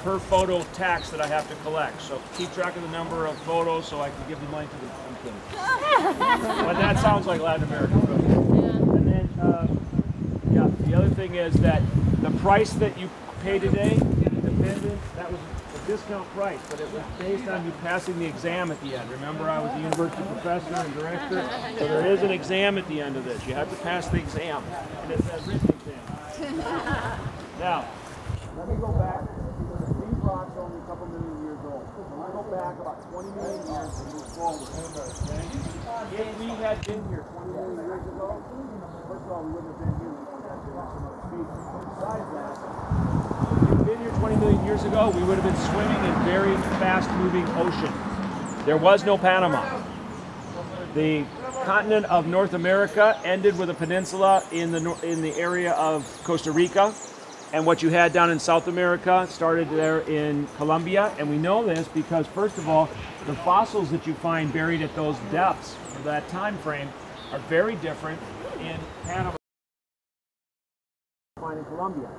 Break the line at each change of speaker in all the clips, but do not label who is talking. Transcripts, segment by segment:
per photo tax that I have to collect. So keep track of the number of photos so I can give the money to the kids. But that sounds like Latin America. And then, yeah, the other thing is that the price that you pay today, independent, that was a discount price, but it was based on you passing the exam at the end. Remember, I was a university professor and director, so there is an exam at the end of this. You have to pass the exam, and it's a written exam. Now, let me go back, because these rocks are only a couple million years old. When I go back about 20 million years and move forward, okay? If we had been here 20 million years ago, first of all, we wouldn't have been here, we would have been some other species. Besides that, if we'd been here 20 million years ago, we would have been swimming in very fast-moving ocean. There was no Panama. The continent of North America ended with a peninsula in the area of Costa Rica, and what you had down in South America started there in Colombia. And we know this because, first of all, the fossils that you find buried at those depths of that time frame are very different in Panama and in Colombia.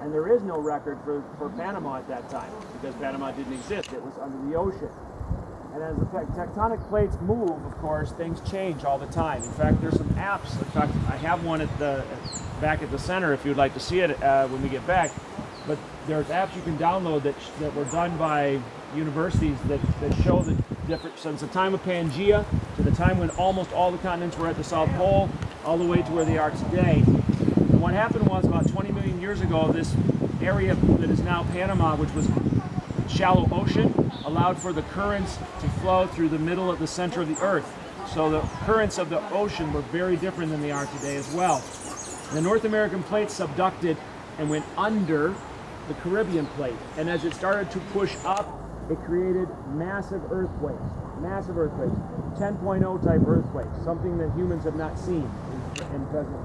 And there is no record for Panama at that time because Panama didn't exist. It was under the ocean. And as the tectonic plates move, of course, things change all the time. In fact, there's some apps. In fact, I have one back at the center if you'd like to see it when we get back. But there's apps you can download that were done by universities that show the difference since the time of Pangea to the time when almost all the continents were at the South Pole, all the way to where they are today. And what happened was about 20 million years ago, this area that is now Panama, which was shallow ocean, allowed for the currents to flow through the middle of the center of the earth. So the currents of the ocean were very different than they are today as well. The North American plate subducted and went under the Caribbean plate. And as it started to push up, it created massive earthquakes, 10.0 type earthquakes, something that humans have not seen in present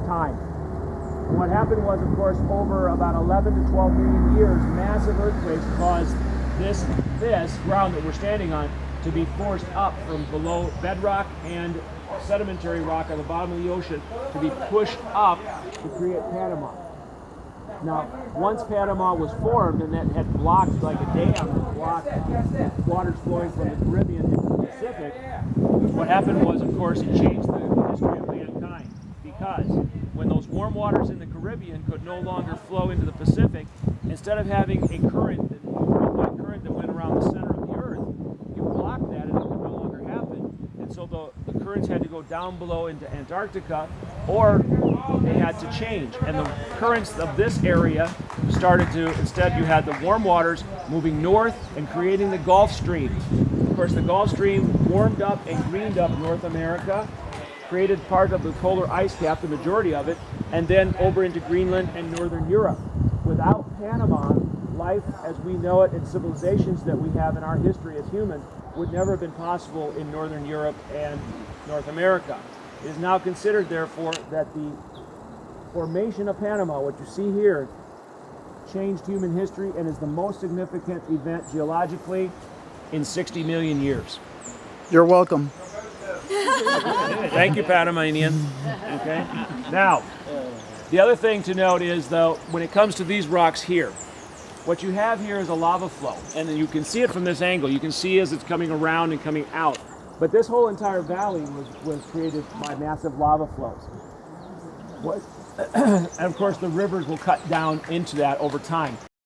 time. And what happened was, of course, over about 11 to 12 million years, massive earthquakes caused this ground that we're standing on to be forced up from below bedrock and sedimentary rock at the bottom of the ocean to be pushed up to create Panama. Now, once Panama was formed and that had blocked like a dam that blocked waters flowing from the Caribbean into the Pacific, what happened was, of course, it changed the history of mankind, because when those warm waters in the Caribbean could no longer flow into the Pacific, instead of having a current that went around the center of the earth, you blocked that and it could no longer happen. And so the currents had to go down below into Antarctica, or they had to change. And the currents of this area started to, instead you had the warm waters moving north and creating the Gulf Stream. Of course, the Gulf Stream warmed up and greened up North America, created part of the polar ice cap, the majority of it, and then over into Greenland and Northern Europe. Without Panama, life as we know it and civilizations that we have in our history as humans would never have been possible in Northern Europe and North America. It is now considered, therefore, that the formation of Panama, what you see here, changed human history and is the most significant event geologically in 60 million years.
You're welcome.
Thank you, Panamanian. Okay. Now, the other thing to note is, though, when it comes to these rocks here, what you have here is a lava flow, and you can see it from this angle. You can see as it's coming around and coming out. But this whole entire valley was created by massive lava flows. And of course, the rivers will cut down into that over time.